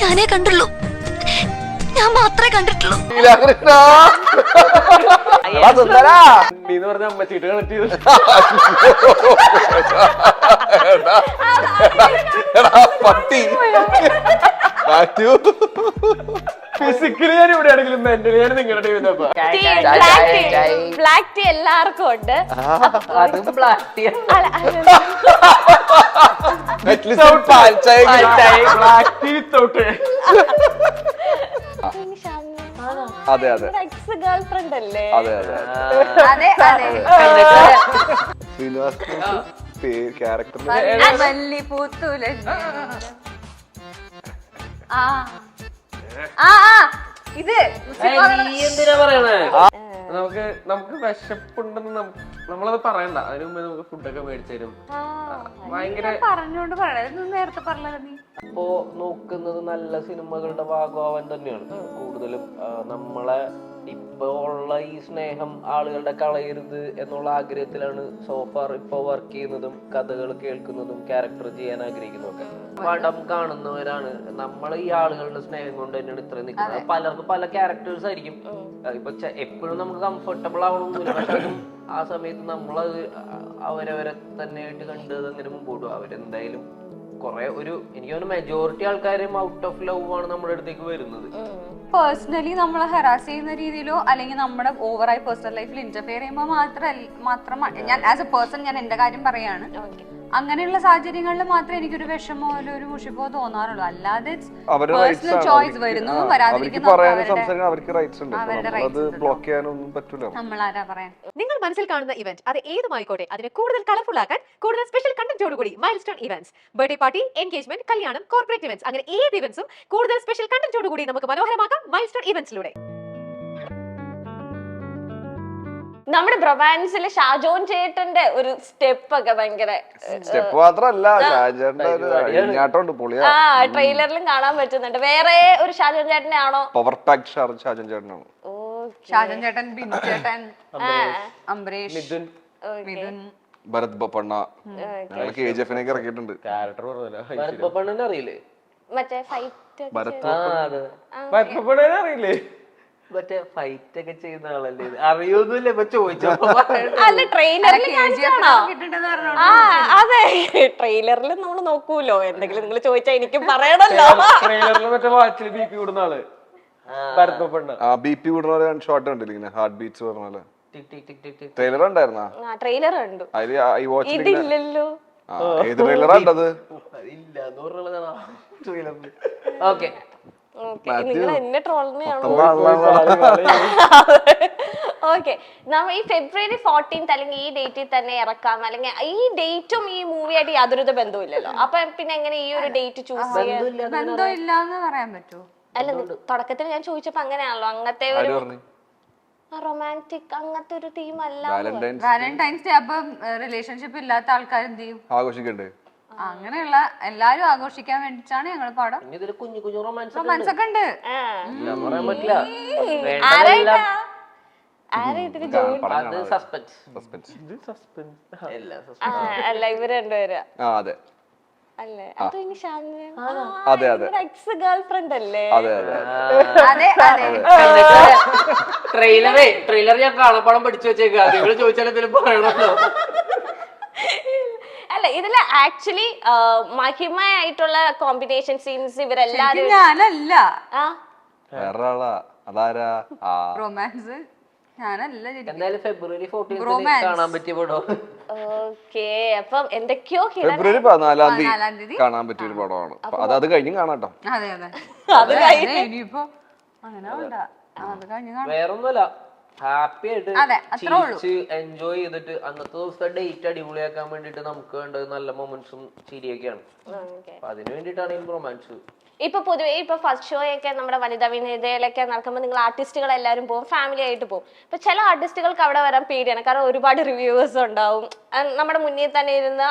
ഞാനേ കണ്ടുള്ളൂ, ഞാൻ മാത്രമേ കണ്ടിട്ടുള്ളൂ. പറഞ്ഞ അമ്മച്ചീട്ട് കണക്ട് ചെയ്ത് പട്ടി ഫിസിക്കലി ഞാൻ ഇവിടെ ആണെങ്കിലും മെന്റലി ഞാൻ നിങ്ങളുടെ ടീമിനൊപ്പം. ബ്ലാക്ക് ടീ എല്ലാവർക്കും ഉണ്ട്. അതെ അതെ എക്സ് ഗേൾ ഫ്രണ്ട് അല്ലേ? അതെ അതെ ശ്രീനിവാസ് ക്യാരക്ടറിന് ഇത് എന്തിനാ പറയണേ? നമുക്ക് വിശപ്പുണ്ടെന്ന് നമ്മളത് പറയണ്ട. അതിന് മുമ്പേ നമുക്ക് ഫുഡൊക്കെ മേടിച്ചു തരും. ഭയങ്കര പറഞ്ഞോണ്ട് പറയണത് നേരത്തെ പറഞ്ഞത് നീ. ഇപ്പോ നോക്കുന്നത് നല്ല സിനിമകളുടെ ഭാഗമാവാൻ തന്നെയാണ് കൂടുതലും. നമ്മളെ ഇപ്പൊ ഉള്ള ഈ സ്നേഹം ആളുകളുടെ കളയരുത് എന്നുള്ള ആഗ്രഹത്തിലാണ് സോഫാർ ഇപ്പൊ വർക്ക് ചെയ്യുന്നതും കഥകൾ കേൾക്കുന്നതും ക്യാരക്ടർ ചെയ്യാൻ ആഗ്രഹിക്കുന്നതൊക്കെ. പടം കാണുന്നവരാണ് നമ്മൾ ഈ ആളുകളുടെ സ്നേഹം കൊണ്ട് തന്നെയാണ് ഇത്രയും നിൽക്കുന്നത്. പലർക്കും പല ക്യാരക്ടേഴ്സ് ആയിരിക്കും. ഇപ്പൊ എപ്പോഴും നമുക്ക് കംഫർട്ടബിൾ ആവണമെന്നില്ല. പക്ഷെ അതും ആ സമയത്ത് നമ്മളത് അവരവരെ തന്നെയായിട്ട് കണ്ടത് അങ്ങനെ മുമ്പോട്ട് പോകും. അവരെന്തായാലും കുറെ എനിക്ക് തോന്നുന്നു മെജോറിറ്റി ആൾക്കാരും ഔട്ട് ഓഫ് ലവ് ആണ് നമ്മുടെ അടുത്തേക്ക് വരുന്നത്. പേഴ്സണലി നമ്മളെ ഹെറാസ് ചെയ്യുന്ന രീതിയിലോ അല്ലെങ്കിൽ നമ്മുടെ ഓവറായി പേഴ്സണൽ ലൈഫിൽ ഇന്റർഫിയർ ചെയ്യുമ്പോൾ മാത്രമാണ് ഞാൻ ആസ് എ പേഴ്സൺ ഞാൻ എന്റെ കാര്യം പറയാണ്. അങ്ങനെയുള്ള സാഹചര്യങ്ങളിൽ മാത്രമേ എനിക്കൊരു വിഷമോ അല്ലെങ്കിൽ ഒരു മുഷിപ്പോ തോന്നാറുള്ളൂ. അല്ലാതെ പേഴ്സണൽ ചോയ്സ് വരുന്നു നമ്മളാരാ പറയാൻ. നിങ്ങൾ മനസ്സിൽ കാണുന്ന ഇവന്റ് അത് ഏതുമായിക്കോട്ടെ അതിനെ കൂടുതൽ കളർഫുൾ ആക്കാൻ കൂടുതൽ സ്പെഷ്യൽ കണ്ടന്റോട് കൂടി milestone events birthday party, engagement, കല്യാണം, കോർപ്പറേറ്റ് ഇവന്റ്സ് അങ്ങനെ ഏത് ഇവന്റ്സും കൂടുതൽ സ്പെഷ്യൽ കണ്ടന്റോട് കൂടി നമുക്ക് മനോഹരമാക്കാം മൈൽസ്റ്റോൺ ഇവന്റ്സിലൂടെ. നമ്മുടെ ബ്രൊമാൻസിലെ ഷാജോൻ ചേട്ടന്റെ ഒരു സ്റ്റെപ്പ് ഒക്കെ ഭയങ്കര സ്റ്റെപ്പ് മാത്രല്ല ട്രെയിലറിലും കാണാൻ പറ്റുന്നുണ്ട്. വേറെ ഒരു ഷാജോൻ ചേട്ടനെ ആണോ? പവർ പാക്ക് ഷാജോൻ ചേട്ടനാണ്. ഷാജോൻ ചേട്ടൻ, ബിനു ചേട്ടൻ, അംബരീഷ്, മിഥുൻ, ഭരത് ബപ്പണ്ണ, ഞങ്ങൾ KGF ഇറക്കിയിട്ടുണ്ട്. ക്യാരക്ടർ ഭരത് ബപ്പണ്ണനെ അറിയില്ലേ? മറ്റേ ഫൈറ്റ് അറിയില്ലേ? മറ്റേ ഫൈറ്റ് ഒക്കെ ചെയ്യുന്ന ആളല്ലേ? അറിയൊന്നുമില്ല. ഇപ്പൊ ചോദിച്ചപ്പോ അല്ല ട്രെയിലറിൽ കാണിച്ചാണോ? അതെ, ട്രെയിലറിൽ നമ്മൾ നോക്കൂലോ. എന്തെങ്കിലും നിങ്ങൾ ചോദിച്ചാ എനിക്ക് പറയണല്ലോ. ട്രെയിലറിൽ മറ്റേ വാച്ചിൽ BP കൂടുന്ന ആള് ഭരത് ബപ്പണ്ണ. BP കൂടുന്ന ഷോർട്ട് കണ്ടില്ല, ഇങ്ങനെ ഹാർട്ട് ബീറ്റ്സ് പറഞ്ഞ ട്രെയിലർ ഉണ്ടായിരുന്നാ? ട്രെയിലർ കണ്ടു. ഇതില്ലല്ലോ. ഏത് ട്രെയിലറാ കണ്ടത്? ഓക്കെ, നിങ്ങൾ എന്നെ ട്രോളിനെയാണോ? ഓക്കെ, നമ്മൾ ഈ February 14th അല്ലെങ്കിൽ ഈ ഡേറ്റിൽ തന്നെ ഇറക്കാം, അല്ലെങ്കിൽ ഈ ഡേറ്റും ഈ മൂവിയായിട്ട് യാതൊരു ബന്ധവും ഇല്ലല്ലോ. അപ്പൊ പിന്നെ എങ്ങനെ ഈ ഒരു ഡേറ്റ് ചൂസ് ചെയ്യാൻ? ബന്ധമില്ലാന്ന് പറയാൻ പറ്റുമോ? അല്ല, തുടക്കത്തിൽ ഞാൻ ചോദിച്ചപ്പോ അങ്ങനെയാണല്ലോ, അങ്ങനത്തെ ഒരു റൊമാൻറ്റിക് അങ്ങനത്തെ ഒരു തീം അല്ല. വാലന്റൈൻസ് ഡേ അപ്പം റിലേഷൻഷിപ്പ് ഇല്ലാത്ത ആൾക്കാർ എന്ത് ചെയ്യും? ആഘോഷിക്കണ്ടേ? അങ്ങനെയുള്ള എല്ലാരും ആഘോഷിക്കാൻ വേണ്ടിട്ടാണ് ഞങ്ങള് പാടം. കുഞ്ഞു കുഞ്ഞു റൊമാൻസ് ഒക്കെ ഉണ്ട്. പറയാൻ പറ്റില്ല. അല്ല, ഇവര് രണ്ടുപേരാ അതെ അല്ലേ? അത് ഇനി അതെ അതെ എക്സ് ഗേൾ ഫ്രണ്ട് അല്ലേ? അതെ അതെ ട്രെയിലർ ഞാൻ കാണാപ്പാടം പഠിച്ചു വെച്ചേക്കാ. നിങ്ങൾ ചോദിച്ചാലും പറയണല്ലോ. അല്ല, ഇതില് ആക്ച്വലി മഹിമയായിട്ടുള്ള കോമ്പിനേഷൻ സീൻസ് ഇവരെല്ലാരും ഞാനല്ല, വേറെ ആളാ. അതാരാ? റൊമാൻസ് ഞാനല്ല. എന്തായാലും February 14th കാണാൻ പറ്റിയ പടം. ഓക്കെ, അപ്പം എന്തൊക്കെയോ February 14 കാണാൻ പറ്റിയ ഒരു പടമാണ്. അത് കഴിഞ്ഞും കാണാട്ടോ. അതെ അതെ, അത് കഴിഞ്ഞു ഇനിയിപ്പോ അങ്ങനെ വേണ്ട, അത് കഴിഞ്ഞ് കാണാം. വേറൊന്നുമല്ല, ഹാപ്പി ആയിട്ട് എൻജോയ് ചെയ്തിട്ട് അന്നത്തെ ദിവസത്തെ ഡേറ്റ് അടിപൊളിയാക്കാൻ വേണ്ടിട്ട് നമുക്ക് വേണ്ടത് നല്ല മൊമെന്റ്സും ചിരിയൊക്കെയാണ്. അപ്പൊ അതിന് വേണ്ടിട്ടാണ് ഈ റൊമാൻസ്. ഇപ്പൊ പൊതുവേ ഇപ്പൊ ഫസ്റ്റ് ഷോ ഒക്കെ നമ്മുടെ വനിതാ വിനീതയിലൊക്കെ നടക്കുമ്പോൾ നിങ്ങൾ ആർട്ടിസ്റ്റുകൾ എല്ലാവരും പോകും, ഫാമിലി ആയിട്ട് പോകും. ഇപ്പൊ ചില ആർട്ടിസ്റ്റുകൾക്ക് അവിടെ വരാൻ പേടിയാണ്, കാരണം ഒരുപാട് റിവ്യൂവേഴ്സ് ഉണ്ടാവും. നമ്മുടെ മുന്നിൽ തന്നെ ഇരുന്ന്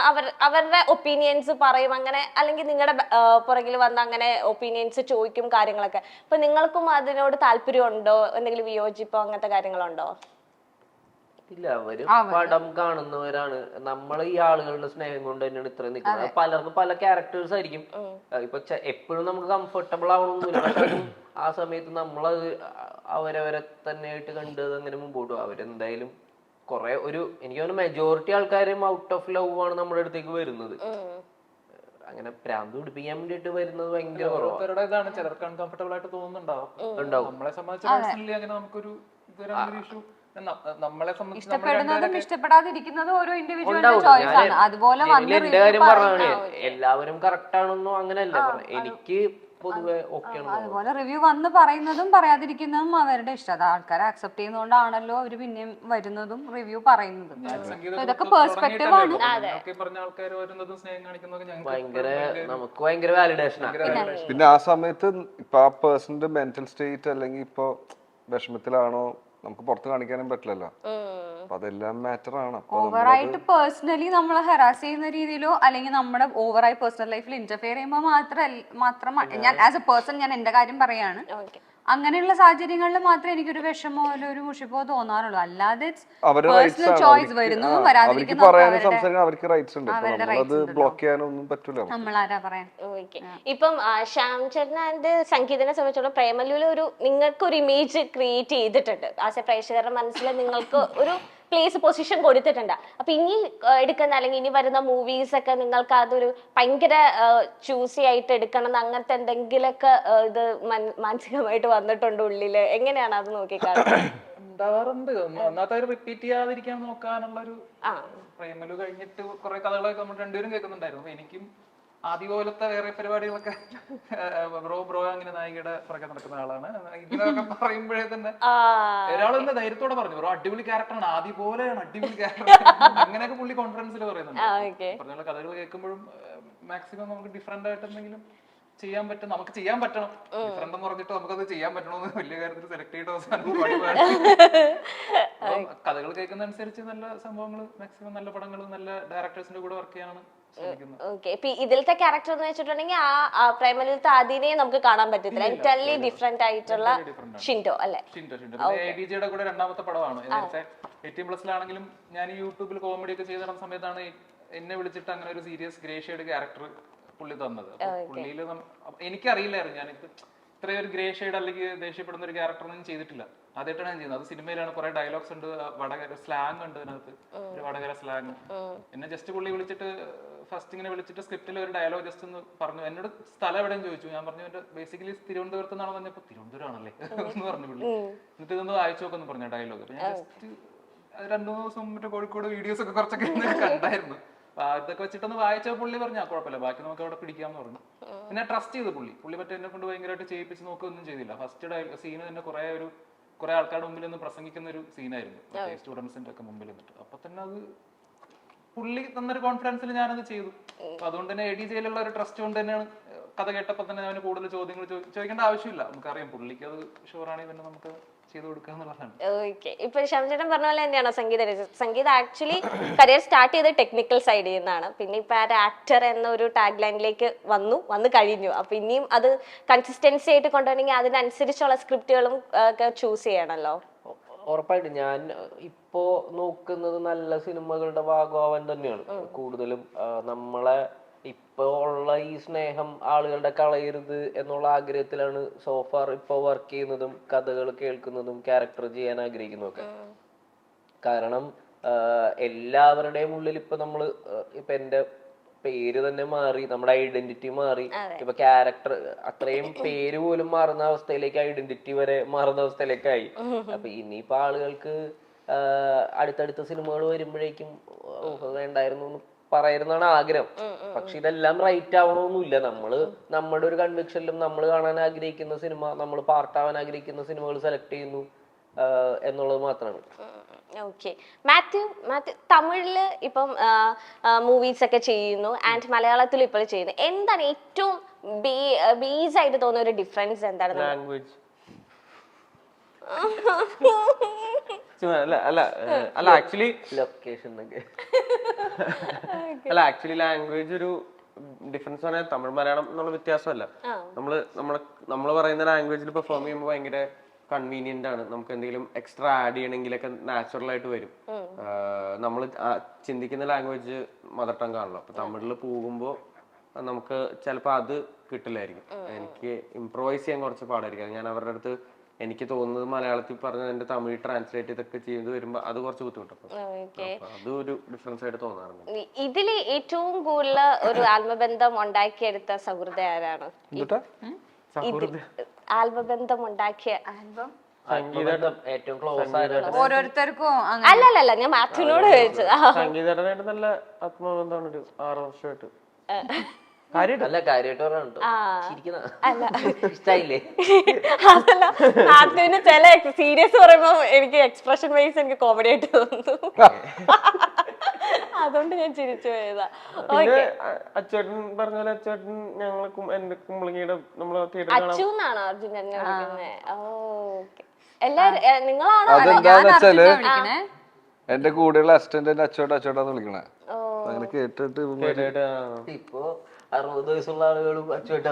അവരുടെ ഒപ്പീനിയൻസ് പറയും, അങ്ങനെ അല്ലെങ്കിൽ നിങ്ങളുടെ പുറകിൽ വന്ന് അങ്ങനെ ഒപ്പീനിയൻസ് ചോദിക്കും കാര്യങ്ങളൊക്കെ. അപ്പൊ നിങ്ങൾക്കും അതിനോട് താല്പര്യം ഉണ്ടോ? എന്തെങ്കിലും വിയോജിപ്പോ അങ്ങനത്തെ കാര്യങ്ങളുണ്ടോ? ഇല്ല, അവര് പടം കാണുന്നവരാണ്. നമ്മൾ ഈ ആളുകളുടെ സ്നേഹം കൊണ്ട് തന്നെയാണ് ഇത്രയും നിൽക്കുന്നത്. പലർക്കും പല ക്യാരക്ടേഴ്സ് ആയിരിക്കും. ഇപ്പൊ എപ്പോഴും നമുക്ക് കംഫർട്ടബിൾ ആവണമെന്നില്ല, പക്ഷെ ആ സമയത്ത് നമ്മളത് അവരവരെ തന്നെ ആയിട്ട് കണ്ടത് അങ്ങനെ മുമ്പോട്ട് പോകും. അവരെന്തായാലും കൊറേ എനിക്ക് തോന്നുന്നു മെജോറിറ്റി ആൾക്കാരും ഔട്ട് ഓഫ് ലവ് ആണ് നമ്മുടെ അടുത്തേക്ക് വരുന്നത്. അങ്ങനെ പ്രാന്ത് പിടിപ്പിക്കാൻ വേണ്ടിട്ട് വരുന്നത് ഭയങ്കര കുറവാണ്. ഇതാണ് ചിലർക്ക് അൺകംഫർട്ടബിൾ ആയിട്ട് തോന്നുന്നുണ്ടാവും. നമ്മളെ സംബന്ധിച്ച് പേഴ്സണലി അങ്ങനെ നമുക്കൊരു ഇഷ്യൂ നമ്മളെ സംബന്ധിച്ച് ഇഷ്ടപ്പെടുന്നതും ഇഷ്ടപ്പെടാതിരിക്കുന്നതും ഓരോ ഇൻഡിവിജ്വലിന്റെ ചോയ്സ് ആണ്. അതുപോലെ എന്റെ കാര്യം പറഞ്ഞാണ് എല്ലാവരും കറക്റ്റ് ആണെന്നോ അങ്ങനെയല്ല പറഞ്ഞത്. എനിക്ക് പൊതുവെ ഓക്കെയാണ്. അതുപോലെ റിവ്യൂ വന്ന് പറയുന്നതും പറയാതിരിക്കുന്നതും അവരുടെ ഇഷ്ടം. അത് ആൾക്കാരെ അക്സെപ്റ്റ് ചെയ്യുന്നതുകൊണ്ടാണല്ലോ അവര് പിന്നെയും വരുന്നതും റിവ്യൂ പറയുന്നതും. ഇതൊക്കെ പെർസ്പെക്റ്റീവ് ആണ്. നമുക്ക് ഭയങ്കര വാലിഡേഷൻ ആണ്. പിന്നെ ആ സമയത്ത് ഇപ്പൊ ആ പേഴ്സന്റെ മെന്റൽ സ്റ്റേറ്റ് അല്ലെങ്കിൽ ഇപ്പൊ വിഷമത്തിലാണോ നമുക്ക് പുറത്ത് കാണിക്കാനും പറ്റില്ലല്ലോ. അപ്പൊ അതെല്ലാം മാറ്റർ ആണ്. ഓവറായിട്ട് പേഴ്സണലി നമ്മളെ ഹെറാസ് ചെയ്യുന്ന രീതിയിലോ അല്ലെങ്കിൽ നമ്മുടെ ഓവറായി പേഴ്സണൽ ലൈഫിൽ ഇന്റർഫിയർ ചെയ്യുമ്പോൾ മാത്രം ഞാൻ ആസ് എ പേഴ്സൺ ഞാൻ എന്റെ കാര്യം പറയാണ്. അങ്ങനെയുള്ള സാഹചര്യങ്ങളിൽ മാത്രമേ എനിക്കൊരു വിഷമോ ഒരു മുഷിപ്പോ തോന്നാറുള്ളൂ. അല്ലാതെ പേഴ്സണൽ ചോയ്സ് വരുന്നു വരാതിരിക്കുന്നു. നമ്മളാരാ പറയാൻ. ഇപ്പം ശ്യാം ചേട്ടൻ ആൻഡ് സംഗീതനെ സംബന്ധിച്ചോളം പ്രേമലുവിൽ നിങ്ങൾക്ക് ഒരു ഇമേജ് ക്രിയേറ്റ് ചെയ്തിട്ടുണ്ട്. ആസ് എ പ്രേക്ഷകരുടെ മനസ്സിൽ നിങ്ങൾക്ക് ഒരു പ്ലേസ് പൊസിഷൻ കൊടുത്തിട്ടുണ്ട്. അപ്പൊ ഇനി എടുക്കുന്ന അല്ലെങ്കിൽ ഇനി വരുന്ന മൂവീസ് ഒക്കെ നിങ്ങൾക്ക് അതൊരു ഭയങ്കര ചൂസി ആയിട്ട് എടുക്കണം അങ്ങനത്തെ എന്തെങ്കിലുമൊക്കെ ഇത് മാനസികമായിട്ട് വന്നിട്ടുണ്ട് ഉള്ളില്? എങ്ങനെയാണ് അത് നോക്കിക്കാണുന്നത്? ഉണ്ടാവാറുണ്ട്. ഒന്നാമത്തെ റിപ്പീറ്റ് ചെയ്യാതിരിക്കാൻ നോക്കാനുള്ളൊരു പ്രേമലു കഴിഞ്ഞിട്ട് കുറെ കഥകളൊക്കെ നമ്മൾ രണ്ടുപേരും കേൾക്കുന്നുണ്ടായിരുന്നു. എനിക്കും ആദ്യപോലത്തെ വേറെ പരിപാടികളൊക്കെ ബ്രോ അങ്ങനെ നായികയുടെ പുറകെ നടക്കുന്ന ആളാണ്. ഇങ്ങനെയൊക്കെ പറയുമ്പോഴേ തന്നെ ഒരാളെന്നെ ധൈര്യത്തോടെ പറഞ്ഞു, ബ്രോ അടിപൊളി ക്യാരക്ടറാണ്, ആദ്യ പോലെയാണ് അടിപൊളി ക്യാരക്ടർ, അങ്ങനെയൊക്കെ പുള്ളി കോൺഫിഡൻസിൽ പറയുന്നുണ്ട്. പറഞ്ഞ കഥകൾ കേൾക്കുമ്പോഴും മാക്സിമം നമുക്ക് ഡിഫറെന്റ് ആയിട്ട് എന്തെങ്കിലും ചെയ്യാൻ പറ്റും, നമുക്ക് ചെയ്യാൻ പറ്റണം. ഡിഫറെന്റ് എന്ന് പറഞ്ഞിട്ട് നമുക്കത് ചെയ്യാൻ പറ്റണമെന്ന് വലിയ കാര്യത്തിൽ സെലക്ട് ചെയ്ത അവസാനം കഥകൾ കേൾക്കുന്ന അനുസരിച്ച് നല്ല സംഭവങ്ങൾ, മാക്സിമം നല്ല പടങ്ങൾ, നല്ല ഡയറക്ടേഴ്സിന്റെ കൂടെ വർക്ക് ചെയ്യാനാണ്. ഇതിലത്തെ ക്യാരക്ടർ എന്ന് വെച്ചിട്ടുണ്ടെങ്കിൽ ആ പ്രൈമറിലത്തെ ആദ്യനെ നമുക്ക് കാണാൻ പറ്റത്തില്ല. എൻറ്റയർലി ഡിഫറെന്റ് ആയിട്ടുള്ള ഷിൻഡോ അല്ലെ? ജിയുടെ കൂടെ രണ്ടാമത്തെ പടമാണ്. നേരത്തെ 18+ലാണെങ്കിലും ഞാൻ യൂട്യൂബിൽ കോമഡി ഒക്കെ ചെയ്ത സമയത്താണ് എന്നെ വിളിച്ചിട്ട് അങ്ങനെ ഒരു സീരിയസ് ഗ്രേ ഷെയ്ഡ് ക്യാരക്ടർ പുള്ളി തന്നത്. പുള്ളിയില് എനിക്കറിയില്ലായിരുന്നു ഞാൻ ഇത്രയും ഒരു ഗ്രേ ഷെയ്ഡ് അല്ലെങ്കിൽ ദേഷ്യപ്പെടുന്ന ഒരു ക്യാരക്ടർ ഒന്നും ചെയ്തിട്ടില്ല. ആദ്യമായിട്ടാണ് ഞാൻ ചെയ്യുന്നത്. അത് സിനിമയിലാണ്. കുറെ ഡയലോഗ്സ് ഉണ്ട്, വടകര സ്ലാങ് ഉണ്ട് അതിനകത്ത്, ഒരു വടകര സ്ലാങ്. എന്നെ ജസ്റ്റ് പുള്ളി വിളിച്ചിട്ട് ഫസ്റ്റ് ഇങ്ങനെ വിളിച്ചിട്ട് സ്ക്രിപ്റ്റിൽ ഒരു ഡയലോഗ് ജസ്റ്റ് ഒന്ന് പറഞ്ഞു. എന്നോട് സ്ഥലം എവിടെയും ചോദിച്ചു. ഞാൻ പറഞ്ഞു എന്റെ ബേസിക്കലി തിരുവനന്തപുരത്ത് നിന്നാണ് പറഞ്ഞപ്പോ തിരുവനന്തപുരം ആണല്ലേ എന്ന് പറഞ്ഞു പുള്ളി. എന്നിട്ട് ഇതൊന്ന് വായിച്ചു നോക്കെന്ന് പറഞ്ഞ ഡയലോഗ്. അപ്പൊ ഞാൻ ജസ്റ്റ് 2-3 ദിവസം മറ്റേ കോഴിക്കോട് വീഡിയോസ് ഒക്കെ കുറച്ചൊക്കെ കണ്ടായിരുന്നു. ഇതൊക്കെ വെച്ചിട്ടൊന്ന് വായിച്ച പുള്ളി പറഞ്ഞു കുഴപ്പമില്ല, ബാക്കി നമുക്ക് അവിടെ പിടിക്കാന്ന് പറഞ്ഞു. പിന്നെ ട്രസ്റ്റ് ചെയ്ത് പുള്ളി മറ്റേ എന്നെ കൊണ്ട് ഭയങ്കരമായിട്ട് ചെയ്യിപ്പിച്ച് നോക്കുകയൊന്നും ചെയ്തില്ല. ഫസ്റ്റ് സീന് തന്നെ കുറെ ആൾക്കാരുടെ മുമ്പിൽ നിന്ന് പ്രസംഗിക്കുന്ന ഒരു സീനായിരുന്നു, സ്റ്റുഡൻസിന്റെ ഒക്കെ മുമ്പിൽ നിന്നിട്ട്. അപ്പൊ തന്നെ അത് പുള്ളി തന്നൊരു കോൺഫിഡൻസിൽ ഞാനത് ചെയ്തു. അപ്പൊ അതുകൊണ്ട് തന്നെ ADJയിലുള്ള ഒരു ട്രസ്റ്റ് കൊണ്ട് തന്നെയാണ് കഥ കേട്ടപ്പോൾ തന്നെ അവന് കൂടുതൽ ചോദ്യങ്ങൾ ചോദിക്കേണ്ട ആവശ്യമില്ല. നമുക്കറിയാം പുള്ളിക്ക് അത് ഷുവറാണെങ്കിൽ തന്നെ നമുക്ക് ചെയ്തു കൊടുക്കുക എന്നുള്ളതാണ്. ഓക്കെ. ഇപ്പൊ ശ്യാംചേട്ടൻ പറഞ്ഞ പോലെ തന്നെയാണോ സംഗീത ആക്ച്വലി കരിയർ സ്റ്റാർട്ട് ചെയ്ത് ടെക്നിക്കൽ സൈഡിൽ നിന്നാണ്. പിന്നെ ഇപ്പൊ ആക്ടർ എന്ന ഒരു ടാഗ് ലൈനിലേക്ക് വന്നു കഴിഞ്ഞു. അപ്പൊ ഇനിയും അത് കൺസിസ്റ്റൻസി ആയിട്ട് കൊണ്ടുവരണമെങ്കിൽ അതിനനുസരിച്ചുള്ള സ്ക്രിപ്റ്റുകളും ഒക്കെ ചൂസ് ചെയ്യണമല്ലോ. ഉറപ്പായിട്ടും ഞാൻ ഇപ്പോ നോക്കുന്നത് നല്ല സിനിമകളുടെ ഭാഗമാവാൻ തന്നെയാണ് കൂടുതലും. നമ്മളെ ഇപ്പൊ ഉള്ള ഈ സ്നേഹം ആളുകളുടെ കളയരുത് എന്നുള്ള ആഗ്രഹത്തിലാണ് സോഫാർ ഇപ്പൊ വർക്ക് ചെയ്യുന്നതും കഥകൾ കേൾക്കുന്നതും ക്യാരക്ടർ ചെയ്യാൻ ആഗ്രഹിക്കുന്നതൊക്കെ. കാരണം എല്ലാവരുടെയും ഉള്ളിൽ ഇപ്പൊ നമ്മള് ഇപ്പൊ എന്റെ പേര് തന്നെ മാറി, നമ്മുടെ ഐഡന്റിറ്റി മാറി. ഇപ്പൊ ക്യാരക്ടർ അത്രയും പേര് പോലും മാറുന്ന അവസ്ഥയിലേക്ക്, ഐഡന്റിറ്റി വരെ മാറുന്ന അവസ്ഥയിലേക്കായി. അപ്പൊ ഇനിയിപ്പോ ആളുകൾക്ക് അടുത്തടുത്ത സിനിമകൾ വരുമ്പോഴേക്കും വേണ്ടായിരുന്നു പറയുന്നതാണ് ആഗ്രഹം. പക്ഷെ ഇതെല്ലാം റൈറ്റ് ആവണമെന്നില്ല. നമ്മുടെ ഒരു കൺവിക്ഷനിലും നമ്മൾ കാണാൻ ആഗ്രഹിക്കുന്ന സിനിമ, നമ്മൾ പാർട്ടാവാൻ ആഗ്രഹിക്കുന്ന സിനിമകൾ സെലക്ട് ചെയ്യുന്നു എന്നുള്ളത് മാത്രമാണ്. ഓക്കെ. മാത്യു തമിഴില് ഇപ്പം മൂവീസ് ഒക്കെ ചെയ്യുന്നു ആൻഡ് മലയാളത്തിലും ഇപ്പോൾ ചെയ്യുന്നു. എന്താണ് ഏറ്റവും ബേസ് ആയിട്ട് തോന്നുന്ന ഒരു ഡിഫറൻസ്? എന്താണ്? ലാംഗ്വേജ്. അല്ല ആക്ച്വലി ലൊക്കേഷൻ അല്ല ആക്ച്വലി ലാംഗ്വേജ് ഒരു ഡിഫറൻസ് ആണ്. തമിഴ് മലയാളം എന്നുള്ള വ്യത്യാസമല്ല. നമ്മള് പറയുന്ന ലാംഗ്വേജിൽ പെർഫോം ചെയ്യുമ്പോൾ ഭയങ്കര കൺവീനിയന്റ് ആണ്. നമുക്ക് എന്തെങ്കിലും എക്സ്ട്രാ ആഡ് ചെയ്യണമെങ്കിലൊക്കെ നാച്ചുറൽ ആയിട്ട് വരും. നമ്മൾ ചിന്തിക്കുന്ന ലാംഗ്വേജ് മദർ ടങ് ആണല്ലോ. അപ്പൊ തമിഴിൽ പോകുമ്പോൾ നമുക്ക് ചിലപ്പോൾ അത് കിട്ടില്ലായിരിക്കും. എനിക്ക് ഇംപ്രൂവൈസ് ചെയ്യാൻ കുറച്ച് പാടായിരിക്കും. ഞാൻ അവരുടെ അടുത്ത് എനിക്ക് തോന്നുന്നത് മലയാളത്തിൽ പറഞ്ഞ എന്റെ തമിഴ് ട്രാൻസ്ലേറ്റ് ഇതൊക്കെ ചെയ്ത് വരുമ്പോ അത് കുറച്ച് ബുദ്ധിമുട്ടാണ്. അതൊരു ഡിഫറൻസ് ആയിട്ട് തോന്നാറുണ്ട്. ഇതില് ഏറ്റവും കൂടുതൽ ഒരു ആത്മബന്ധം ഉണ്ടാക്കിയെടുത്ത സൗഹൃദം ആരാണ്? ആത്മബന്ധം ഉണ്ടാക്കിയ ഏറ്റവും ക്ലോസ് ആയിട്ട് ഓരോരുത്തർക്കും അല്ലല്ല, ഞാൻ മാത്യുവിനോട് ചോദിച്ചത്. സംഗീതമായിട്ട് നല്ല ആത്മബന്ധമാണ് ഒരു 6 വർഷമായിട്ട്. അല്ല കാര്യമായിട്ട് പറഞ്ഞോ അല്ല ഇഷ്ടായില്ലേ? അതല്ല, മാത്യുവിന് ചില സീരിയസ് പറയുമ്പോ എനിക്ക് എക്സ്പ്രഷൻ വൈസ് എനിക്ക് കോമഡി ആയിട്ട് തോന്നുന്നു. അതുകൊണ്ട് ഞാൻ ചിരിച്ചു പോയതാ. പിന്നെ അച്ചേട്ടൻ പറഞ്ഞ പോലെ അച്ചേട്ടൻ ഞങ്ങൾ എന്റെ കുമ്പളങ്ങിയുടെ നമ്മളെ തിയേറ്ററിൽ അച്ചുന്നാണോ അർജുൻ എന്നെ വിളിക്കുന്നത്? ഓക്കെ, എല്ലാരും നിങ്ങളാണോ? അതെന്താന്ന് വെച്ചാല് എന്റെ കൂടെയുള്ള അസിസ്റ്റന്റ് അച്ചോട്ടാന്ന് വിളിക്കണേ. അങ്ങനെ കേട്ടിട്ട് ഇപ്പൊ 60 വയസ്സുള്ള ആളുകളും അച്ചുമായിട്ട്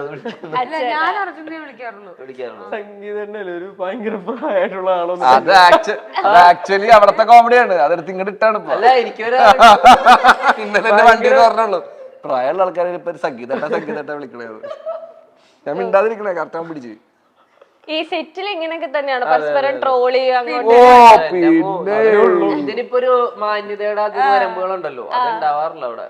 ഞാൻ അർജുനെ വിളിക്കാറുള്ളൂ. സംഗീതം ഒരു ഭയങ്കര പ്രായമായിട്ടുള്ള ആളൊന്നും അത് ആക്ച്വലി അവിടത്തെ കോമഡിയാണ്. അതെടുത്ത് ഇങ്ങോട്ട് ഇട്ടാണ് ഇപ്പൊ. അല്ല എനിക്കൊരു ഇന്നലെ എന്റെ വണ്ടി പറഞ്ഞുള്ളൂ പ്രായമുള്ള ആൾക്കാരെ ഇപ്പൊ സംഗീതട്ട വിളിക്കണേ. ഞാൻ മിണ്ടാതിരിക്കണേ കറക്റ്റാൻ പിടിച്ച്. ഈ സെറ്റിൽ ഇങ്ങനെയൊക്കെ തന്നെയാണ്, പരസ്പരം ട്രോളി അങ്ങോട്ട്. ഇതിനിപ്പോ ഒരു മാന്യതയുടെ വരമ്പുകളുണ്ടല്ലോ, അതുണ്ടാവാറില്ല അവിടെ.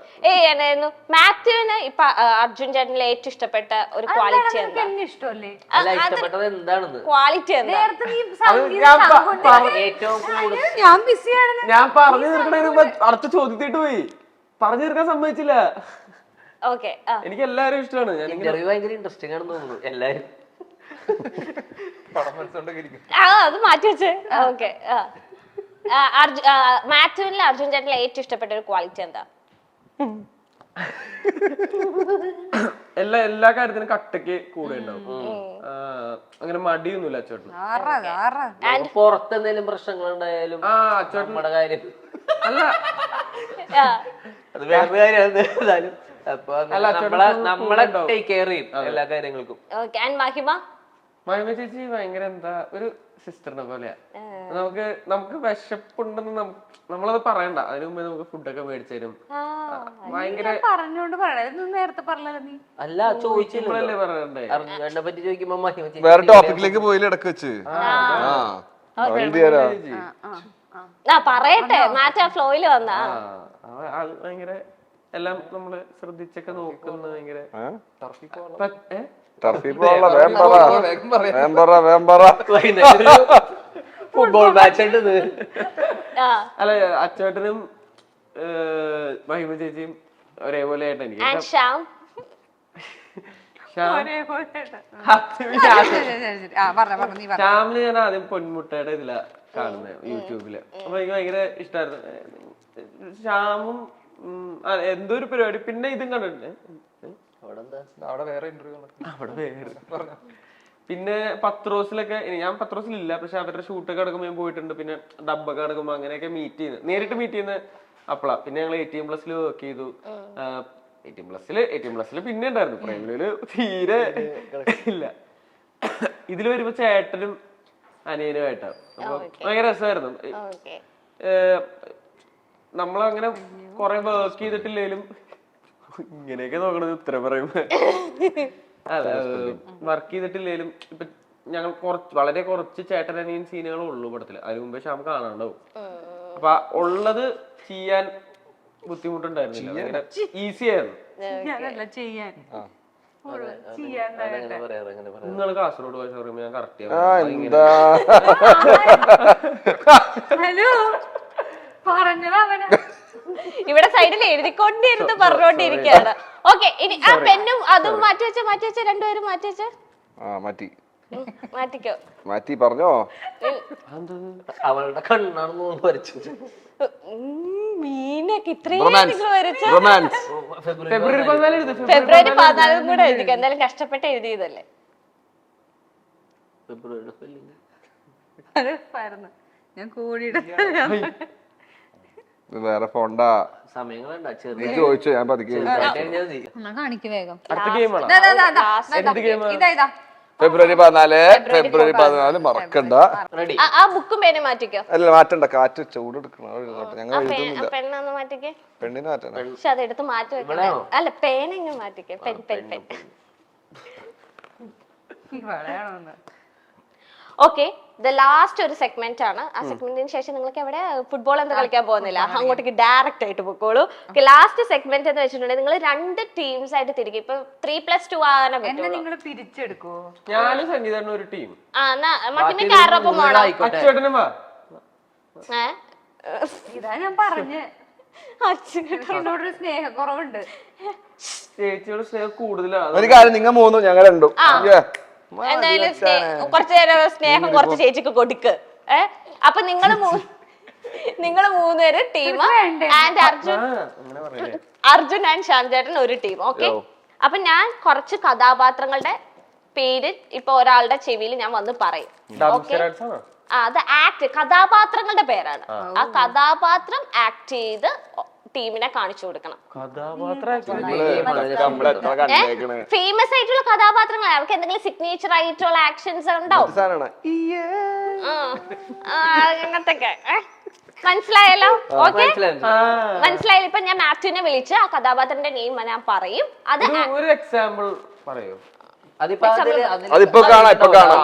എന്നായിരുന്നു മാത്യുവിന് ഇപ്പൊ അർജുൻ ചേട്ടനിലെ ഏറ്റവും ഇഷ്ടപ്പെട്ട ഒരു ക്വാളിറ്റി എന്താ? ഇഷ്ടമല്ലേ അല്ല ഇഷ്ടപ്പെട്ടത് എന്താണെന്ന് ക്വാളിറ്റി എന്താ? ഏറ്റവും കൂടുതൽ ഞാൻ ബിസിയാണ്. ഞാൻ പറഞ്ഞു തീർക്കണതിന് മുമ്പ് അടുത്ത ചോദ്യത്തിട്ട് പോയി. പറഞ്ഞു തീർക്കാൻ സമ്മതിച്ചില്ല. ഓക്കെ, എനിക്ക് എല്ലാരും ഇഷ്ടമാണ്. ഞാൻ ഇന്റർവ്യൂ ഭയങ്കര ഇൻട്രസ്റ്റിംഗ് ആണെന്ന് തോന്നുന്നു എല്ലാരും. അത് മാറ്റി വെച്ച്. ഓക്കെ, മാത്യുവിനിലെ അർജുൻ ചേട്ടനിലെ ഏറ്റവും ഇഷ്ടപ്പെട്ട ഒരു ക്വാളിറ്റി എന്താ? എല്ലാ കാര്യത്തിനും കട്ടക്ക് കൂടെ ഉണ്ടാവും. അങ്ങനെ മടിയൊന്നുമില്ല അച്ചോട്ടന്. പുറത്ത് എന്തെങ്കിലും പ്രശ്നങ്ങൾ ഉണ്ടായാലും നമ്മുടെ കാര്യം അല്ല അത് വേറെ കാര്യം. അപ്പൊ നമ്മളെ ടേക്ക് കെയർ ചെയ്യും എല്ലാ കാര്യങ്ങൾക്കും. മഹിമ ചേച്ചി ഭയങ്കര എന്താ ഒരു സിസ്റ്ററിനെ പോലെയാ. നമുക്ക് വിശപ്പുണ്ടെന്ന് നമ്മളത് പറയണ്ട, അതിനു മുമ്പേ നമുക്ക് ഫുഡൊക്കെ മേടിച്ചു തരും. ഭയങ്കര പറഞ്ഞോണ്ട് പറയണ നേരത്തെ പറഞ്ഞല്ലോ നീ. അല്ല ചോദിച്ചില്ലേ പറയണ്ടേ അർജുനെ പറ്റി ചോദിക്കുമ്പോ മഹിമ ചേച്ചി വേറെ ടോപ്പിക്കിലേക്ക് പോയില്ല ഇടക്ക് വെച്ച്. പറയട്ടെ, മാറ്റാ ഫ്ലോയില് വന്നാ ഭയങ്കര എല്ലാം നമ്മള് ശ്രദ്ധിച്ചൊക്കെ നോക്കുന്ന ഭയങ്കര ഫുട്ബോൾ മാച്ച് ഉണ്ട്. അല്ല അച്ചേട്ടനും മഹിമ ചേച്ചിയും ഒരേപോലെ ആയിട്ട് എനിക്ക് ശ്യാമിന് ഞാൻ ആദ്യം പൊന്മുട്ടയുടെ ഇതിലാ കാണുന്നത് യൂട്യൂബില്. അപ്പൊ എനിക്ക് ഭയങ്കര ഇഷ്ടമായിരുന്നു ശ്യാമും. എന്തോ ഒരു പരിപാടി. പിന്നെ ഇതും കണ്ടിട്ടുണ്ട് അവിടെ വേറെ ഇന്റർവ്യൂ പിന്നെ പത്രോസിലൊക്കെ. ഞാൻ പത്രോസിലില്ല, പക്ഷെ അവരുടെ ഷൂട്ടൊക്കെ നടക്കുമ്പോൾ ഞാൻ പോയിട്ടുണ്ട്. പിന്നെ ഡബ്ബൊക്കെ നടക്കുമ്പോൾ അങ്ങനെയൊക്കെ നേരിട്ട് മീറ്റ് ചെയ്യുന്ന അപ്പളാ. പിന്നെ ഞങ്ങൾ 18+ വർക്ക് ചെയ്തു. 18+ പിന്നെ ഉണ്ടായിരുന്നു. പ്രേമില് തീരെ ഇല്ല. ഇതില് വരുമ്പോ ചേട്ടനും അനിയനുമായിട്ടാണ്. അപ്പൊ ഭയങ്കര രസമായിരുന്നു. നമ്മളങ്ങനെ കൊറേ വർക്ക് ചെയ്തിട്ടില്ലേലും ഇങ്ങനെയൊക്കെ നോക്കണത് ഉത്തരം പറയുമ്പോ വർക്ക് ചെയ്തിട്ടില്ലേലും ഇപ്പൊ ഞങ്ങൾ വളരെ കുറച്ച് ചേട്ടനനിയൻ സീനുകളേ ഉള്ളൂ പടത്തില്. അതിന് മുമ്പേ ശ്യാം കാണാണ്ടാവും. അപ്പൊ ഉള്ളത് ചെയ്യാൻ ബുദ്ധിമുട്ടുണ്ടായിരുന്നില്ല, ഈസി ആയിരുന്നു. നിങ്ങൾ കാസർഗോഡ് ഭാഷ പറയുമ്പോ ഞാൻ കറക്റ്റ് ഇവിടെ സൈഡിൽ എഴുതിക്കൊണ്ടിരുന്ന് പറഞ്ഞോണ്ടിരിക്കുകയാണ്. ഓക്കെ, ഇനി ആ പെന്നും അതും മാറ്റി വെച്ച രണ്ടുപേരും മാറ്റിക്കോ. മാറ്റി പറഞ്ഞോ. അവളുടെ കണ്ണാണ് വരച്ചു. മീനൊക്കെ ഇത്രയും വരച്ചു. ഫെബ്രുവരി 14 കൂടെ എഴുതിക്കോ. എന്തായാലും കഷ്ടപ്പെട്ട് എഴുതിയതല്ലേ. ഞാൻ കൂടിയിട്ട് വേറെ പോണ്ട സമയങ്ങളുണ്ടാ. നീ ചോദിച്ചോ, ഞാൻ പതുക്കെ കാണിക്ക് വേഗം. അടുത്ത ഗെയിമാണ്. ഇതാ ഫെബ്രുവരി 14 മറക്കണ്ട. റെഡി. ആ ബുക്കും പേരും മാറ്റിക്കോ. അല്ല മാറ്റണ്ട, കാറ്റ് ചൂട് എടുക്കണം. ഞങ്ങൾ എഴുതുന്നില്ല. പെണ്ണൊന്ന് മാറ്റിക്കേ. പെണ്ണിന് മാറ്റണം. പക്ഷെ അതെടുത്ത് മാറ്റി വെക്കണം. അല്ല പേന ഇങ്ങനെ മാറ്റിക്കേ. Pen pen pen. Okay, the last ഒരു സെഗ്മെന്റ് ആണ്. ആ സെഗ്മെന്റിന് ശേഷം നിങ്ങൾക്ക് എവിടെ ഫുട്ബോൾ എന്താ കളിക്കാൻ പോകുന്നില്ല, അങ്ങോട്ടേക്ക് ഡയറക്റ്റ് ആയിട്ട് പോയിക്കോളൂ. ലാസ്റ്റ് സെഗ്മെന്റ് എന്ന് വെച്ചിട്ടുണ്ടെങ്കിൽ നിങ്ങൾ 2 ടീംസ് ആയിട്ട് തിരികെ ഇപ്പൊ 3+2 ആകാനേ പറ്റുള്ളൂ. നിങ്ങൾ പിരിച്ചെടുക്കോ? ഞാനും സംഗീതനും ഒരു ടീം. മക്കിന് കാരൊപ്പം പോണോ? അച്ചേട്ടനും വാ. ഇതാ ഞാൻ പറഞ്ഞ് അച്ഛനോടൊരു സ്നേഹക്കുറവുണ്ട്. ചേച്ചിയോട് സ്നേഹം കൂടുതലാണ്. ഒരു കാര്യം, നിങ്ങൾ 3 ഞങ്ങൾ 2. എന്തായാലും കുറച്ചു നേരം സ്നേഹം കുറച്ച് ചേച്ചിക്ക് കൊടുക്ക്. അപ്പൊ നിങ്ങൾ 3 പേര് team and Arjun and Shyam ചേട്ടൻ ഒരു ടീം. ഓക്കെ, അപ്പൊ ഞാൻ കുറച്ച് കഥാപാത്രങ്ങളുടെ പേര് ഇപ്പൊ ഒരാളുടെ ചെവിയിൽ ഞാൻ വന്ന് പറയും. അത് ആക്ട് കഥാപാത്രങ്ങളുടെ പേരാണ്. ആ കഥാപാത്രം ആക്ട് ചെയ്ത് ടീമിനെ കാണിച്ചു കൊടുക്കണം. ഫേമസ് ആയിട്ടുള്ള കഥാപാത്രങ്ങൾ, അവർക്ക് എന്തെങ്കിലും സിഗ്നേച്ചർ ആയിട്ടുള്ള ആക്ഷൻസ് ഉണ്ടാവും. അങ്ങനത്തൊക്കെ മനസ്സിലായല്ലോ? ഓക്കെ, മനസ്സിലായല്ലോ. ഇപ്പൊ ഞാൻ മാത്യുവിനെ വിളിച്ച് ആ കഥാപാത്രത്തിന്റെ നെയിം ഞാൻ പറയും. അത് ഒരു എക്സാമ്പിൾ പറയോ? അതിപ്പോ കാണാം. ഇപ്പൊ കാണാം.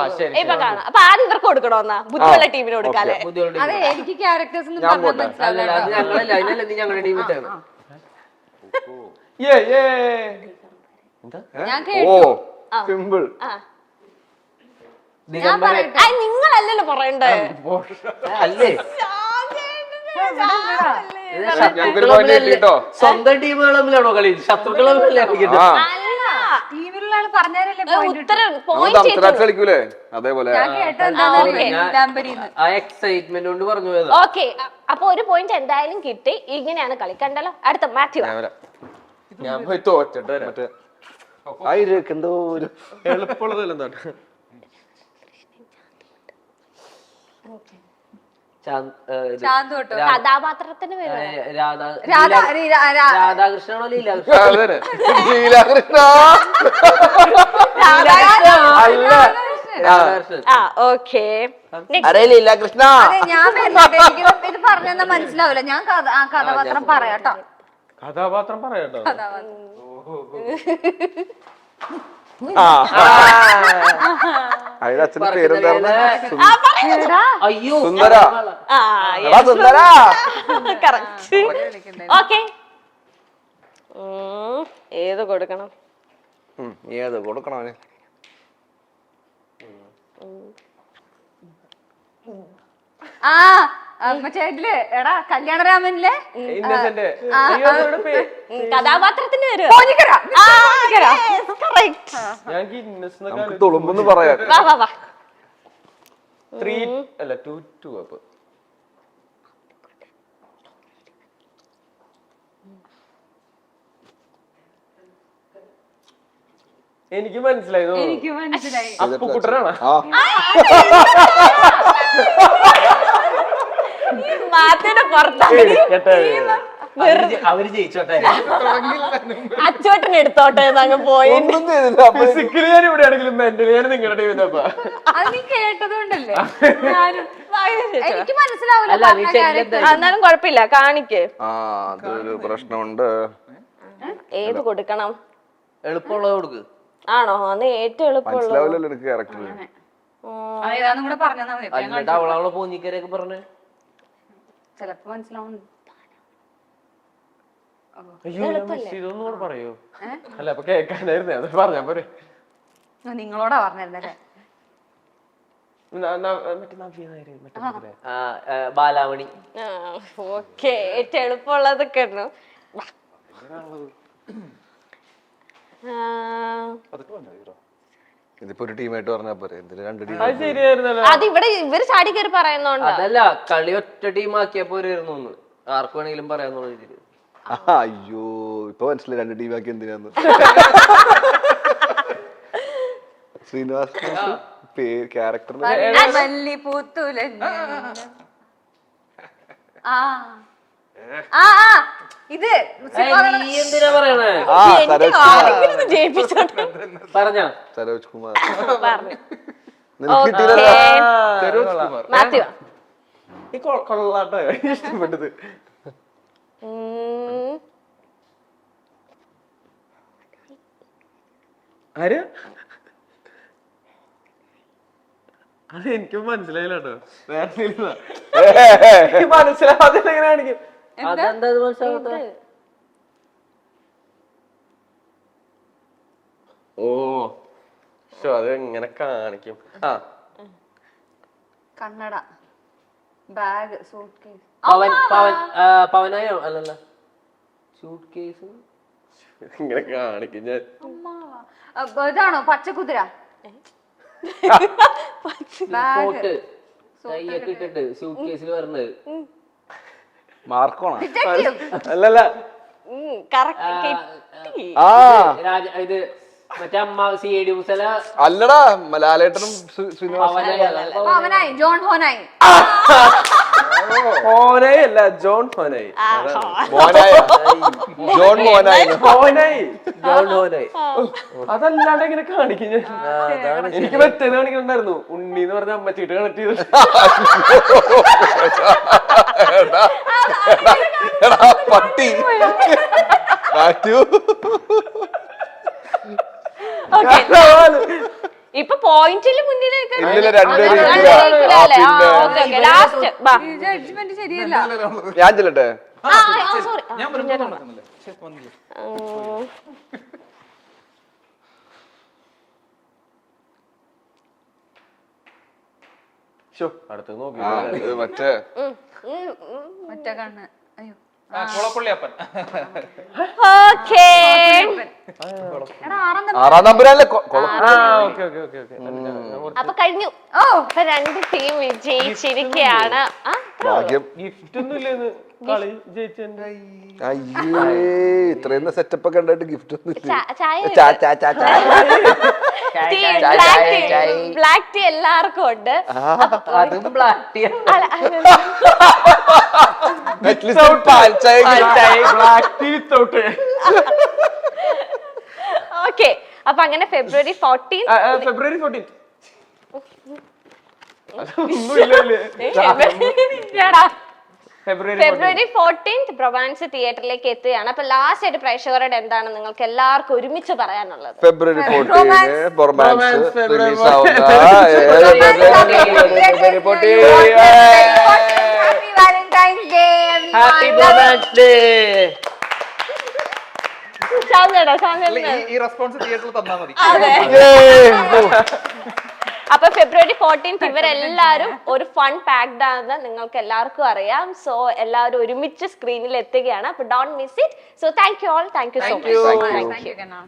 അപ്പൊ ആദ്യം ഇവർക്ക് കൊടുക്കണോന്നാ, ബുദ്ധിയുള്ള ടീമിന് കൊടുക്കാല്ലേ? അതെ, എനിക്ക് ക്യാരക്ടേഴ്സ് ഒന്നും ഞാൻ കേട്ടു. സിമ്പിൾ. നിങ്ങളല്ലല്ലോ പറയണ്ടേ? അല്ലേ, സ്വന്തം ടീമുകൾ തമ്മിലാണോ കളി? ശത്രുക്കളെ ടീമിലുള്ള ആള് പറഞ്ഞാലല്ലേ കളിക്കൂലേ? അതേപോലെ എക്സൈറ്റ്മെന്റ് കൊണ്ട് പറഞ്ഞു പോയത്. ഓക്കെ, അപ്പൊ ഒരു പോയിന്റ് എന്തായാലും കിട്ടി. ഇങ്ങനെയാണ് കളി. കണ്ടല്ലോ? അടുത്ത മാത്യു. ഞാൻ പോയി തോറ്റിട്ട് എന്തോ ഒരു എളുപ്പമുള്ളതല്ല. കഥാപാത്രത്തിന് പേര് രാധാകൃഷ്ണനോ ലീലാകൃഷ്ണ? ലീലാകൃഷ്ണ. ഞാൻ ഇത് പറഞ്ഞാ മനസ്സിലാവില്ല. ഞാൻ കഥാപാത്രം പറയാട്ടോ. കഥാപാത്രം പറയാട്ടോ. അതിന്റെ അച്ഛന്റെ പേരെന്തായിരുന്നു? അയ്യോ, സുന്ദര. സുന്ദര. ഓക്കെ, ഏത് കൊടുക്കണം? ഏത് കൊടുക്കണം? ചേട്ടില് എടാ കല്യാണരാമനിലെ കഥാപാത്രത്തിന്റെ പേര് തുളുമ്പെന്ന് പറയാം. 3 അല്ല 2 അപ്പൊ എനിക്ക് മനസ്സിലായി. അപ്പുക്കുട്ടനാണ്. അവര് ജയിച്ചോട്ടെ, അച്ചോട്ടനെ എടുത്തോട്ടെ എന്നങ്ങ് പോയി. ഫിസിക്കലി ഞാൻ ഇവിടെ ആണെങ്കിലും മെന്റലി ഞാൻ നിങ്ങളുടെ ടീമിന്റെ അത് നീ കേട്ടതുകൊണ്ടല്ലേ എനിക്ക് മനസ്സിലാവില്ല. എന്നാലും കുഴപ്പമില്ല, കാണിക്ക്. അതൊരു പ്രശ്നമുണ്ട്. ഏത് കൊടുക്കണം? എളുപ്പമുള്ളത് കൊടുക്ക്. ആണോ? അന്ന് ഏറ്റവും എളുപ്പമുള്ളത് ക്യാരക്ടർ അവളെ പോഞ്ഞിക്കരൊക്കെ പറഞ്ഞ് ചിലപ്പോ മനസ്സിലാവുന്നു. ഇതൊന്നും കൂടെ പറയോ? അല്ല അപ്പൊ കേൾക്കാനായിരുന്നേ, അത് പറഞ്ഞാ പോരെ. നിങ്ങളോടാ പറഞ്ഞിരുന്നല്ലേ? ബാലാമണി. ഓക്കെ, ഏറ്റവും എളുപ്പമുള്ളതൊക്കെ ഉണ്ടോ? ഇതിപ്പോ ഒരു ടീമായിട്ട് പറഞ്ഞാ പോരെ? എന്തിന് 2 ടീം? അത് ഇവിടെ ഇവര് ചാടി കയറി പറയുന്നോണ്ട്. അതല്ല, കളി ഒറ്റ ടീം ആക്കിയപ്പോ വരുന്നു, ആർക്ക് വേണമെങ്കിലും പറയാന്നുള്ള രീതിയിൽ. അയ്യോ, ഇപ്പൊ മനസ്സിലായി 2 ടീം ആക്കി എന്തിനാന്ന്. ശ്രീനിവാസ് ക്യാരക്ടർ ആ ആ ഇത് നീ എന്തിനാ പറയണേ? ആ സരോജ് കുമാർ ജയിപ്പിച്ചോട്ടെ പറഞ്ഞോ. സരോജ് കുമാർ പറഞ്ഞു. നിനക്ക് കിട്ടിയില്ലല്ലോ. സരോജ് കുമാർ. മാത്യു ഈ കൊള്ളാട്ടോ ഇഷ്ടപ്പെട്ടത്. ആര്? അത് എനിക്കും മനസ്സിലായില്ല കേട്ടോ. മനസ്സിലാവാതെ എങ്ങനെ കാണിക്കും? അതെന്താ ഇത് മനസ്സിലാവാത്തെ? ഓ ശോ, അത് എങ്ങനെ കാണിക്കും? ആ കണ്ണട, ബാഗ്, സൂട്ട് കേസ്. പവനായോ അല്ലല്ല, സൂട്ട് കേസ് ഇങ്ങനെ കാണിക്കും ഞാൻ. ഇതാണോ പച്ചക്കുതിര? കോട്ട് കൈയൊക്കെ ഇട്ടിട്ട് സൂട്ട് കേസിൽ വരുന്നത്. മാർക്കോണാ? അല്ലല്ല, ആ ഇത് മറ്റേ അമ്മ CID മുസല അല്ലടാ, ലാലേട്ടനും ശ്രീനിവാസനും. Honai, John Honai. ഹോനായി അല്ല, ജോൺ ഹോനായി. മോനായ ജോൺ മോനായി. Honai John Honai. അതല്ലാണ്ട് എങ്ങനെ കാണിക്കും ഞാൻ? എനിക്ക് മറ്റേത് കാണിക്കണ്ടായിരുന്നു, ഉണ്ണി എന്ന് പറഞ്ഞ അമ്മച്ചീട്ട് കണക്ട് ചെയ്ത്. എടാ പട്ടി മാത്യു. ഇപ്പൊ പോയിന്റില് മുന്നിലേക്ക് ഇല്ലില്ല, രണ്ടുപേരും ലാസ്റ്റ് ജഡ്ജ്മെന്റ് ശരിയല്ല. ഞാൻ ചെല്ലട്ടെ. ഞാൻ പറഞ്ഞില്ല. അടുത്ത് നോക്കി മറ്റേ മറ്റേ കണ്ണ്. അയ്യോ കുളപ്പള്ളിയപ്പൻ. ഓക്കേ. എടാ ആറാം ആറാം നമ്പരല്ലേ? അപ്പൊ കഴിഞ്ഞു. അപ്പൊ 2 ടീം വിജയിച്ചിരിക്കുകയാണ്. ഭാഗ്യം. ഗിഫ്റ്റ് ഒന്നും ഇല്ലെന്ന് കളി ജയിച്ചെന്റെ. അയ്യേ, ഇത്രയും സെറ്റപ്പ് ഒക്കെ ഉണ്ടായിട്ട് ഗിഫ്റ്റ് ഒന്നും ബ്ലാക്ക് ടീ എല്ലാവർക്കും ഉണ്ട്. അതും ബ്ലാക്ക് ടീ. ഓക്കെ, അപ്പൊ അങ്ങനെ ഫെബ്രുവരി 14 ഫെബ്രുവരി 14 ഫെബ്രുവരി 14 പ്രൊവാൻസ് തിയേറ്ററിലേക്ക് എത്തുകയാണ്. അപ്പൊ ലാസ്റ്റ് ആയിട്ട് പ്രേക്ഷകരോട് എന്താണ് നിങ്ങൾക്ക് എല്ലാവർക്കും ഒരുമിച്ച് പറയാനുള്ളത്? ഫെബ്രുവരി 14 റൊമാൻസ് റിലീസ് ആവുന്ന Valentine's day. Happy romance day. ഈ റെസ്പോൺസ് തിയേറ്ററിൽ തന്നാ മതി. അപ്പൊ ഫെബ്രുവരി 14 ഇവരെല്ലാരും ഒരു ഫൺ പാക്ഡ് ആണെന്ന് നിങ്ങൾക്ക് എല്ലാവർക്കും അറിയാം. സോ എല്ലാവരും ഒരുമിച്ച് സ്ക്രീനിൽ എത്തുകയാണ്. അപ്പൊ don't miss it. So thank you all. Thank you so much. Thank you, Ganna.